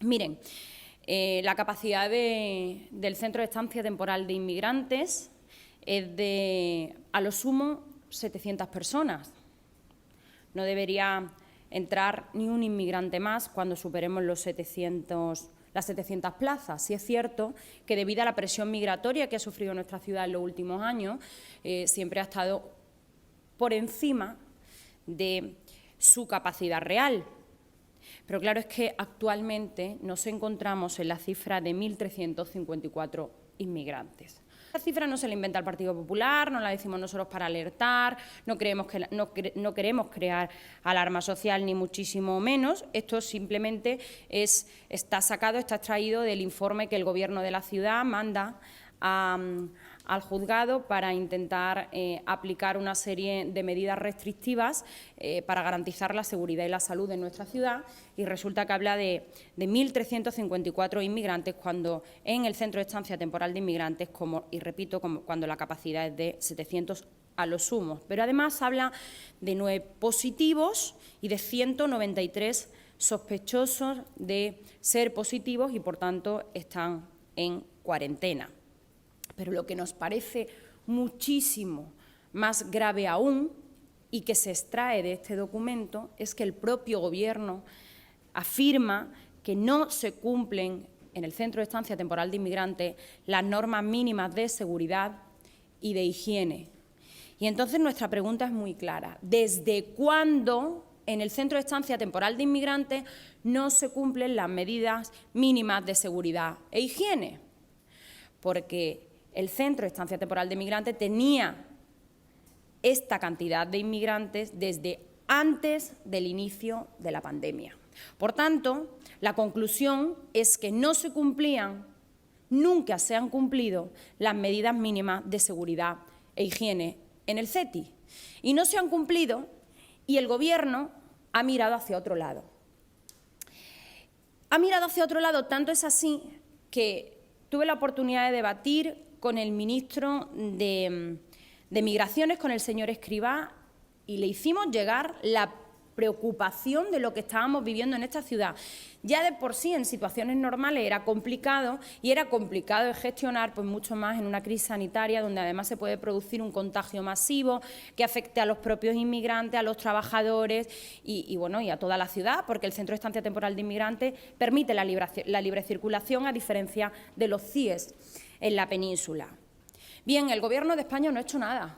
Miren, la capacidad del Centro de Estancia Temporal de Inmigrantes es de, a lo sumo, 700 personas. No debería entrar ni un inmigrante más cuando superemos las 700 plazas. Sí es cierto que debido a la presión migratoria que ha sufrido nuestra ciudad en los últimos años, siempre ha estado por encima de su capacidad real. Pero claro, es que actualmente nos encontramos en la cifra de 1.354 inmigrantes. La cifra no se la inventa el Partido Popular, no la decimos nosotros para alertar, no queremos crear alarma social ni muchísimo menos. Esto simplemente está extraído del informe que el Gobierno de la ciudad manda al juzgado para intentar aplicar una serie de medidas restrictivas para garantizar la seguridad y la salud de nuestra ciudad, y resulta que habla de 1.354 inmigrantes cuando en el Centro de Estancia Temporal de Inmigrantes, cuando la capacidad es de 700 a lo sumo. Pero además habla de 9 positivos y de 193 sospechosos de ser positivos y, por tanto, están en cuarentena. Pero lo que nos parece muchísimo más grave aún y que se extrae de este documento es que el propio Gobierno afirma que no se cumplen en el Centro de Estancia Temporal de Inmigrantes las normas mínimas de seguridad y de higiene. Y entonces nuestra pregunta es muy clara. ¿Desde cuándo en el Centro de Estancia Temporal de Inmigrantes no se cumplen las medidas mínimas de seguridad e higiene? Porque el Centro de Estancia Temporal de Inmigrantes tenía esta cantidad de inmigrantes desde antes del inicio de la pandemia. Por tanto, la conclusión es que no se cumplían, nunca se han cumplido las medidas mínimas de seguridad e higiene en el CETI. Y no se han cumplido y el Gobierno ha mirado hacia otro lado. Ha mirado hacia otro lado, tanto es así que tuve la oportunidad de debatir con el ministro de Migraciones, con el señor Escrivá, y le hicimos llegar la preocupación de lo que estábamos viviendo en esta ciudad. Ya de por sí en situaciones normales era complicado, y era complicado de gestionar, pues mucho más en una crisis sanitaria donde además se puede producir un contagio masivo que afecte a los propios inmigrantes, a los trabajadores y a toda la ciudad, porque el Centro de Estancia Temporal de Inmigrantes permite la libre circulación, a diferencia de los CIES en la península. Bien, el Gobierno de España no ha hecho nada.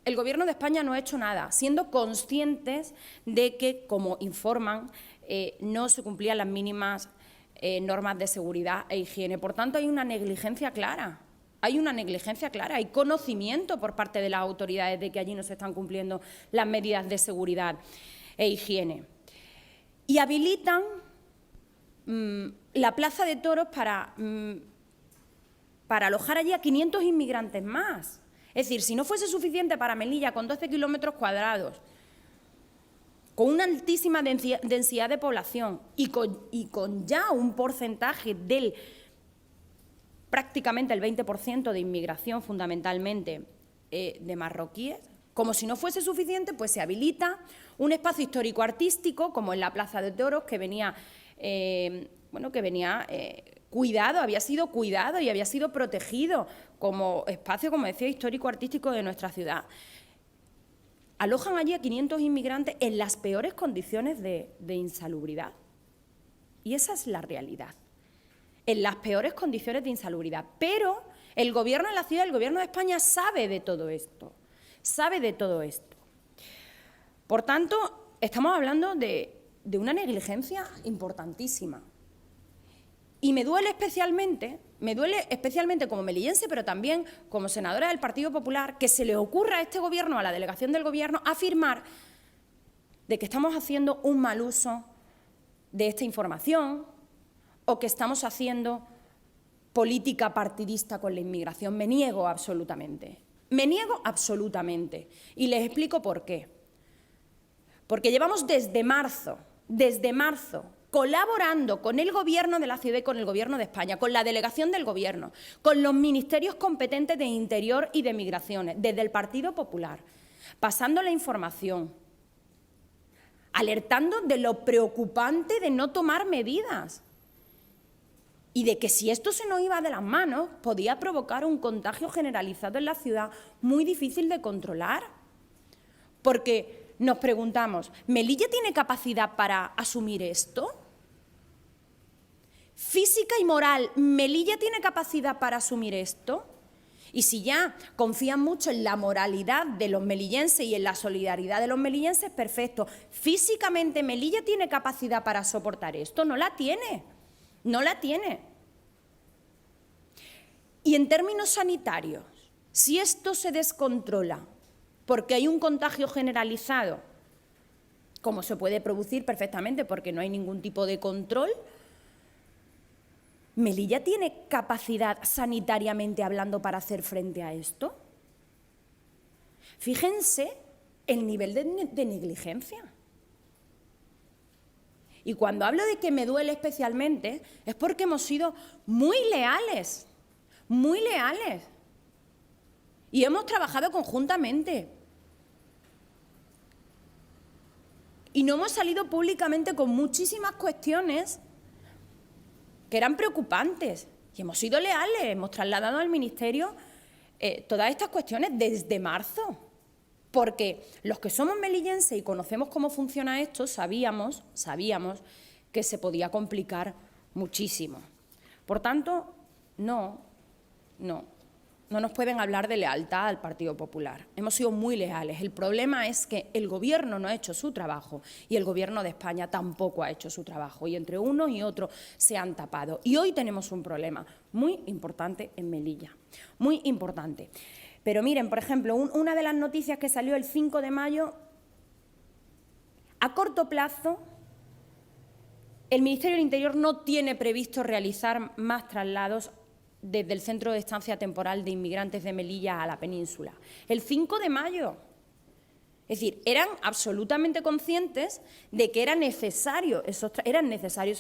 El Gobierno de España no ha hecho nada, siendo conscientes de que, como informan, no se cumplían las mínimas normas de seguridad e higiene. Por tanto, hay una negligencia clara. Hay conocimiento por parte de las autoridades de que allí no se están cumpliendo las medidas de seguridad e higiene. Y habilitan la Plaza de Toros para alojar allí a 500 inmigrantes más. Es decir, si no fuese suficiente para Melilla, con 12 kilómetros cuadrados, con una altísima densidad de población y con ya un porcentaje del prácticamente el 20% de inmigración, fundamentalmente de marroquíes, como si no fuese suficiente, pues se habilita un espacio histórico-artístico, como en la Plaza de Toros, que venía cuidado, había sido cuidado y había sido protegido como espacio, como decía, histórico-artístico de nuestra ciudad. Alojan allí a 500 inmigrantes en las peores condiciones de insalubridad. Y esa es la realidad, en las peores condiciones de insalubridad. Pero el Gobierno de la ciudad, el Gobierno de España sabe de todo esto, Por tanto, estamos hablando de una negligencia importantísima. Y me duele especialmente como melillense, pero también como senadora del Partido Popular, que se le ocurra a este Gobierno, a la delegación del Gobierno, afirmar de que estamos haciendo un mal uso de esta información o que estamos haciendo política partidista con la inmigración. Me niego absolutamente. Y les explico por qué. Porque llevamos desde marzo, colaborando con el Gobierno de la ciudad y con el Gobierno de España, con la delegación del Gobierno, con los ministerios competentes de Interior y de Migraciones, desde el Partido Popular, pasando la información, alertando de lo preocupante de no tomar medidas. y de que si esto se nos iba de las manos, podía provocar un contagio generalizado en la ciudad muy difícil de controlar. Porque nos preguntamos, ¿Melilla tiene capacidad para asumir esto? Física y moral, ¿Melilla tiene capacidad para asumir esto? Y si ya confían mucho en la moralidad de los melillenses y en la solidaridad de los melillenses, perfecto. Físicamente, ¿Melilla tiene capacidad para soportar esto? No la tiene, no la tiene. Y en términos sanitarios, si esto se descontrola porque hay un contagio generalizado, como se puede producir perfectamente porque no hay ningún tipo de control, ¿Melilla tiene capacidad sanitariamente hablando para hacer frente a esto? Fíjense el nivel de negligencia. Y cuando hablo de que me duele especialmente es porque hemos sido muy leales, y hemos trabajado conjuntamente. Y no hemos salido públicamente con muchísimas cuestiones que eran preocupantes, y hemos sido leales, hemos trasladado al Ministerio todas estas cuestiones desde marzo, porque los que somos melillenses y conocemos cómo funciona esto, sabíamos que se podía complicar muchísimo. Por tanto, no nos pueden hablar de lealtad al Partido Popular. Hemos sido muy leales. El problema es que el Gobierno no ha hecho su trabajo y el Gobierno de España tampoco ha hecho su trabajo. Y entre unos y otros se han tapado. Y hoy tenemos un problema muy importante en Melilla, muy importante. Pero miren, por ejemplo, una de las noticias que salió el 5 de mayo, a corto plazo, el Ministerio del Interior no tiene previsto realizar más traslados desde el Centro de Estancia Temporal de Inmigrantes de Melilla a la península. El 5 de mayo. Es decir, eran absolutamente conscientes de que eran necesarios esos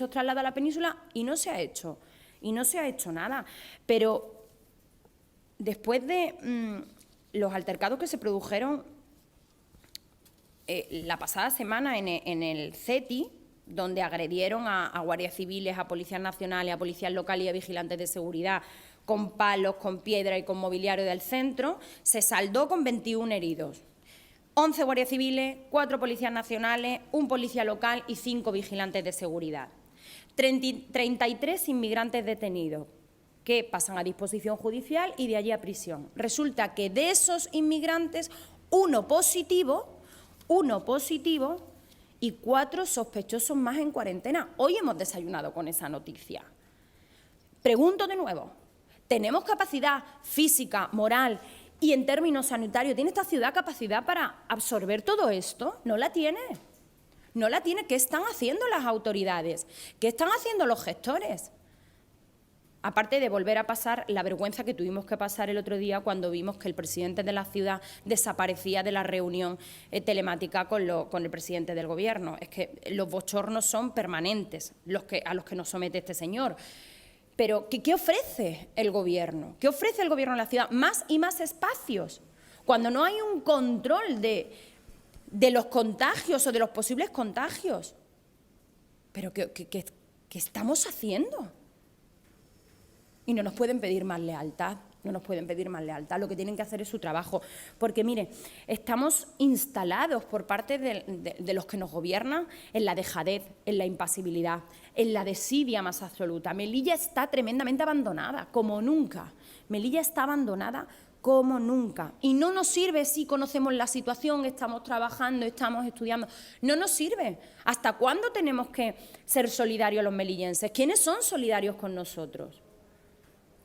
traslados a la península y no se ha hecho. Y no se ha hecho nada. Pero después de los altercados que se produjeron la pasada semana en el CETI, donde agredieron a guardias civiles, a policías nacionales, a policías locales y a vigilantes de seguridad con palos, con piedra y con mobiliario del centro, se saldó con 21 heridos. 11 guardias civiles, 4 policías nacionales, 1 policía local y 5 vigilantes de seguridad. 33 inmigrantes detenidos que pasan a disposición judicial y de allí a prisión. Resulta que de esos inmigrantes, uno positivo y 4 sospechosos más en cuarentena. Hoy hemos desayunado con esa noticia. Pregunto de nuevo, ¿tenemos capacidad física, moral y en términos sanitarios? ¿Tiene esta ciudad capacidad para absorber todo esto? No la tiene. No la tiene. ¿Qué están haciendo las autoridades? ¿Qué están haciendo los gestores? Aparte de volver a pasar la vergüenza que tuvimos que pasar el otro día cuando vimos que el presidente de la ciudad desaparecía de la reunión telemática con el presidente del Gobierno. Es que los bochornos son permanentes a los que nos somete este señor. Pero, ¿qué ofrece el Gobierno? ¿Qué ofrece el Gobierno en la ciudad? Más y más espacios. Cuando no hay un control de los contagios o de los posibles contagios. ¿Pero qué estamos haciendo? Y no nos pueden pedir más lealtad, lo que tienen que hacer es su trabajo. Porque, mire, estamos instalados por parte de los que nos gobiernan en la dejadez, en la impasibilidad, en la desidia más absoluta. Melilla está tremendamente abandonada, como nunca. Melilla está abandonada como nunca. Y no nos sirve si conocemos la situación, estamos trabajando, estamos estudiando. No nos sirve. ¿Hasta cuándo tenemos que ser solidarios los melillenses? ¿Quiénes son solidarios con nosotros?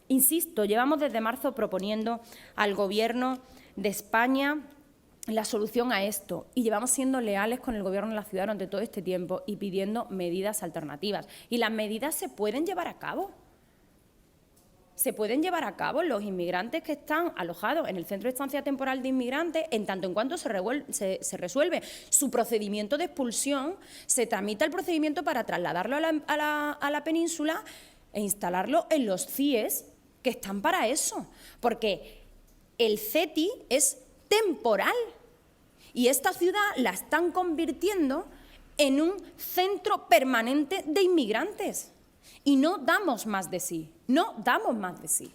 Insisto, llevamos desde marzo proponiendo al Gobierno de España la solución a esto y llevamos siendo leales con el Gobierno de la ciudad durante todo este tiempo y pidiendo medidas alternativas. Y las medidas se pueden llevar a cabo. Se pueden llevar a cabo los inmigrantes que están alojados en el Centro de Estancia Temporal de Inmigrantes, en tanto en cuanto se resuelve su procedimiento de expulsión, se tramita el procedimiento para trasladarlo a la península e instalarlo en los CIES que están para eso, porque el CETI es temporal y esta ciudad la están convirtiendo en un centro permanente de inmigrantes. Y no damos más de sí, no damos más de sí.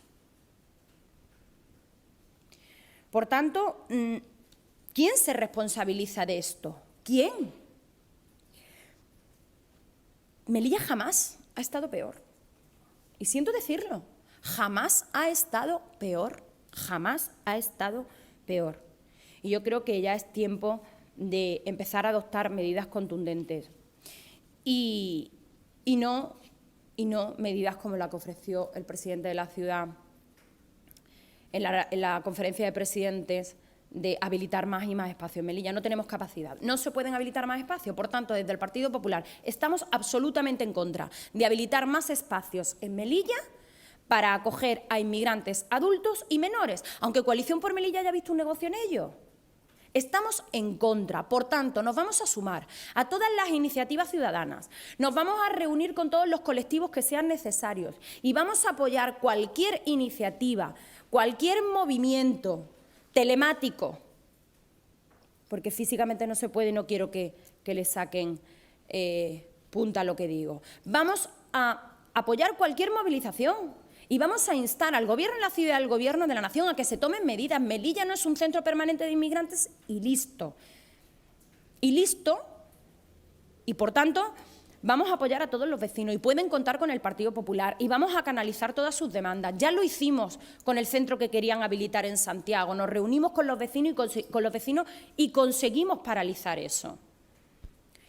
Por tanto, ¿quién se responsabiliza de esto? ¿Quién? Melilla jamás ha estado peor. Y siento decirlo, jamás ha estado peor, jamás ha estado peor. Y yo creo que ya es tiempo de empezar a adoptar medidas contundentes y no medidas como la que ofreció el presidente de la ciudad en la conferencia de presidentes de habilitar más y más espacios. En Melilla no tenemos capacidad, no se pueden habilitar más espacios. Por tanto, desde el Partido Popular estamos absolutamente en contra de habilitar más espacios en Melilla para acoger a inmigrantes adultos y menores, aunque Coalición por Melilla haya visto un negocio en ello. Estamos en contra, por tanto, nos vamos a sumar a todas las iniciativas ciudadanas, nos vamos a reunir con todos los colectivos que sean necesarios y vamos a apoyar cualquier iniciativa, cualquier movimiento telemático, porque físicamente no se puede y no quiero que le saquen punta a lo que digo. Vamos a apoyar cualquier movilización. Y vamos a instar al Gobierno de la ciudad y al Gobierno de la Nación a que se tomen medidas. Melilla no es un centro permanente de inmigrantes y listo. Y listo. Y, por tanto, vamos a apoyar a todos los vecinos y pueden contar con el Partido Popular y vamos a canalizar todas sus demandas. Ya lo hicimos con el centro que querían habilitar en Santiago. Nos reunimos con los vecinos y conseguimos paralizar eso.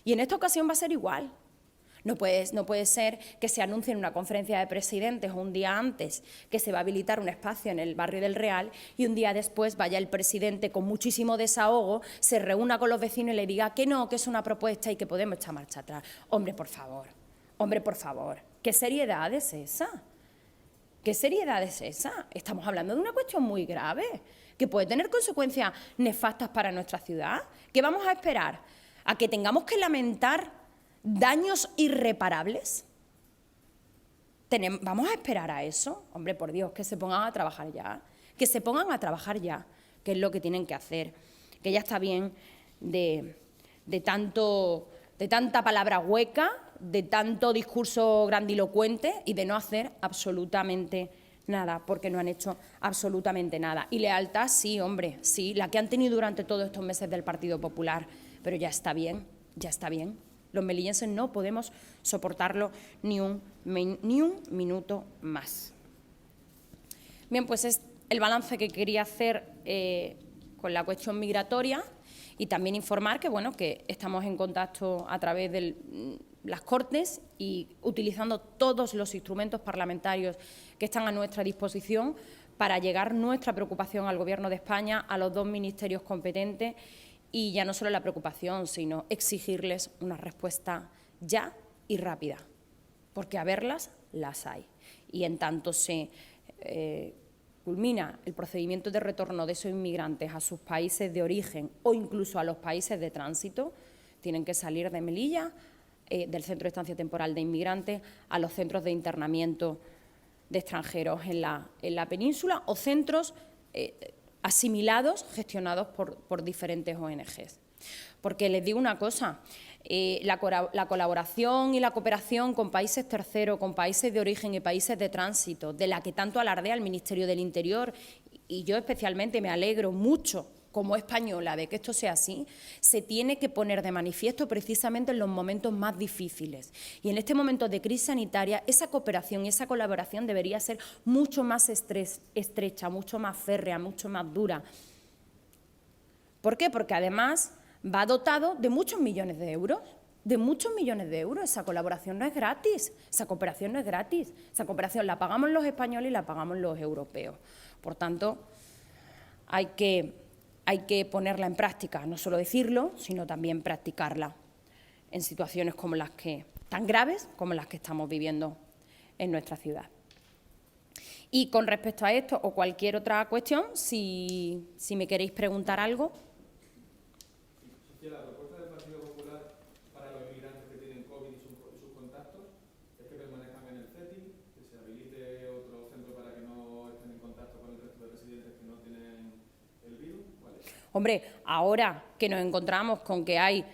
Y en esta ocasión va a ser igual. No puede ser que se anuncie en una conferencia de presidentes un día antes que se va a habilitar un espacio en el barrio del Real y un día después vaya el presidente con muchísimo desahogo, se reúna con los vecinos y le diga que no, que es una propuesta y que podemos echar marcha atrás. Hombre, por favor, ¿qué seriedad es esa? ¿Qué seriedad es esa? Estamos hablando de una cuestión muy grave que puede tener consecuencias nefastas para nuestra ciudad. ¿Qué vamos a esperar? ¿A que tengamos que lamentar daños irreparables? ¿Vamos a esperar a eso? Hombre, por Dios, que se pongan a trabajar ya. Que se pongan a trabajar ya, que es lo que tienen que hacer. Que ya está bien de tanta palabra hueca, de tanto discurso grandilocuente y de no hacer absolutamente nada, porque no han hecho absolutamente nada. Y lealtad, sí, hombre, sí, la que han tenido durante todos estos meses del Partido Popular. Pero ya está bien, ya está bien. Los melillenses no podemos soportarlo ni un minuto más. Bien, pues es el balance que quería hacer con la cuestión migratoria y también informar que, bueno, que estamos en contacto a través de las Cortes y utilizando todos los instrumentos parlamentarios que están a nuestra disposición para llegar nuestra preocupación al Gobierno de España, a los dos ministerios competentes. Y ya no solo la preocupación, sino exigirles una respuesta ya y rápida, porque a verlas las hay. Y en tanto se culmina el procedimiento de retorno de esos inmigrantes a sus países de origen o incluso a los países de tránsito, tienen que salir de Melilla, del Centro de Estancia Temporal de Inmigrantes, a los centros de internamiento de extranjeros en la península o centros asimilados, gestionados por diferentes ONGs. Porque les digo una cosa, la colaboración y la cooperación con países terceros, con países de origen y países de tránsito, de la que tanto alardea el Ministerio del Interior, y yo especialmente me alegro mucho como española de que esto sea así, se tiene que poner de manifiesto precisamente en los momentos más difíciles. Y en este momento de crisis sanitaria, esa cooperación y esa colaboración debería ser mucho más estrecha, mucho más férrea, mucho más dura. ¿Por qué? Porque además va dotado de muchos millones de euros. Esa colaboración no es gratis, esa cooperación no es gratis. Esa cooperación la pagamos los españoles y la pagamos los europeos. Por tanto, hay que ponerla en práctica, no solo decirlo, sino también practicarla en situaciones como las que, tan graves como las que estamos viviendo en nuestra ciudad. Y con respecto a esto o cualquier otra cuestión, si me queréis preguntar algo. La propuesta del Partido Popular para los inmigrantes que tienen COVID y sus contactos es que permanezcan en el CETI, que se habilite otro centro para que no estén en contacto con el resto de residentes que no tienen el virus. ¿Vale? Hombre, ahora que nos encontramos con que hay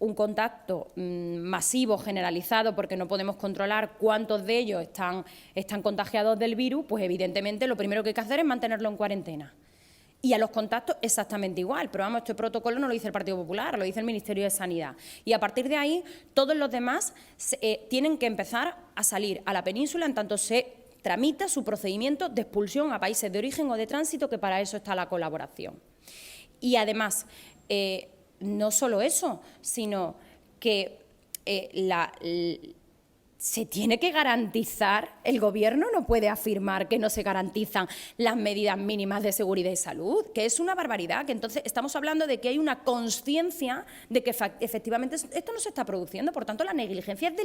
un contacto masivo, generalizado, porque no podemos controlar cuántos de ellos están contagiados del virus, pues evidentemente lo primero que hay que hacer es mantenerlo en cuarentena. Y a los contactos exactamente igual, pero vamos, este protocolo no lo dice el Partido Popular, lo dice el Ministerio de Sanidad. Y a partir de ahí, todos los demás tienen que empezar a salir a la península en tanto se tramita su procedimiento de expulsión a países de origen o de tránsito, que para eso está la colaboración. Y además, no solo eso, sino que se tiene que garantizar, el Gobierno no puede afirmar que no se garantizan las medidas mínimas de seguridad y salud, que es una barbaridad, que entonces estamos hablando de que hay una conciencia de que efectivamente esto no se está produciendo, por tanto la negligencia es de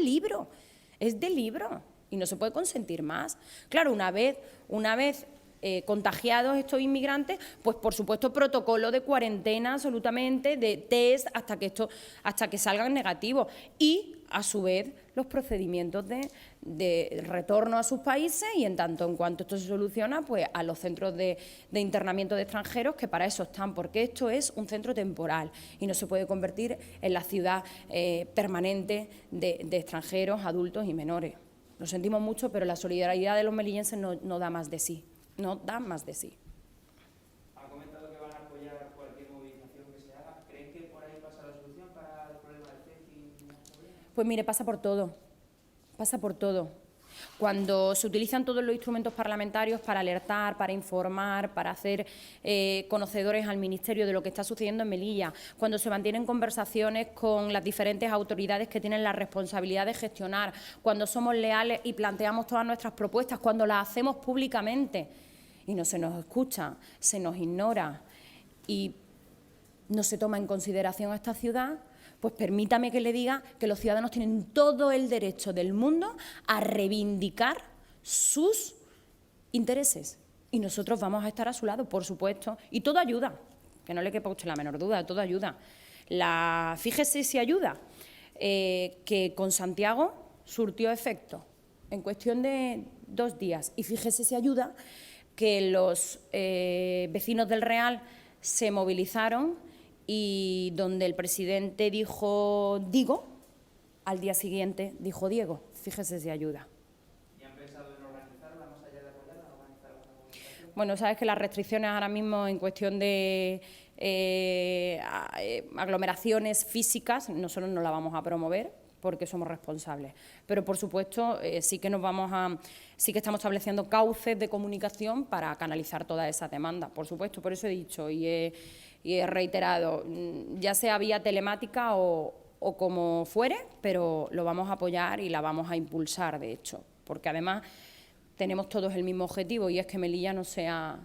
libro y no se puede consentir más. Claro, una vez contagiados estos inmigrantes, pues por supuesto protocolo de cuarentena absolutamente, de test hasta que salgan negativos y a su vez los procedimientos de retorno a sus países y en tanto en cuanto esto se soluciona, pues a los centros de internamiento de extranjeros, que para eso están, porque esto es un centro temporal y no se puede convertir en la ciudad permanente de extranjeros, adultos y menores. Lo sentimos mucho, pero la solidaridad de los melillenses no da más de sí. No da más de sí. Ha comentado que van a apoyar cualquier movilización que se haga. ¿Creen que por ahí pasa la solución para el problema del CETI? Pues mire, pasa por todo. Pasa por todo. Cuando se utilizan todos los instrumentos parlamentarios para alertar, para informar, para hacer conocedores al Ministerio de lo que está sucediendo en Melilla, cuando se mantienen conversaciones con las diferentes autoridades que tienen la responsabilidad de gestionar, cuando somos leales y planteamos todas nuestras propuestas, cuando las hacemos públicamente y no se nos escucha, se nos ignora y no se toma en consideración a esta ciudad, pues permítame que le diga que los ciudadanos tienen todo el derecho del mundo a reivindicar sus intereses. Y nosotros vamos a estar a su lado, por supuesto. Y todo ayuda, que no le quepa a usted la menor duda, todo ayuda. Fíjese si ayuda, que con Santiago surtió efecto en cuestión de 2 días. Y fíjese si ayuda que los vecinos del Real se movilizaron y donde el presidente dijo digo, al día siguiente dijo Diego. Fíjese si ayuda. ¿Y han pensado en organizarla más allá de apoyarla, organizar alguna movilización? Bueno, sabes que las restricciones ahora mismo en cuestión de aglomeraciones físicas, nosotros no la vamos a promover porque somos responsables. Pero, por supuesto, sí que estamos estableciendo cauces de comunicación para canalizar toda esa demanda, por supuesto. Por eso he dicho y he reiterado, ya sea vía telemática o como fuere, pero lo vamos a apoyar y la vamos a impulsar, de hecho, porque además tenemos todos el mismo objetivo y es que Melilla no sea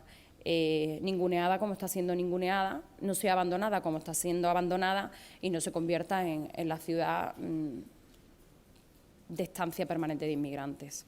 ninguneada como está siendo ninguneada, no sea abandonada como está siendo abandonada y no se convierta en la ciudad de estancia permanente de inmigrantes.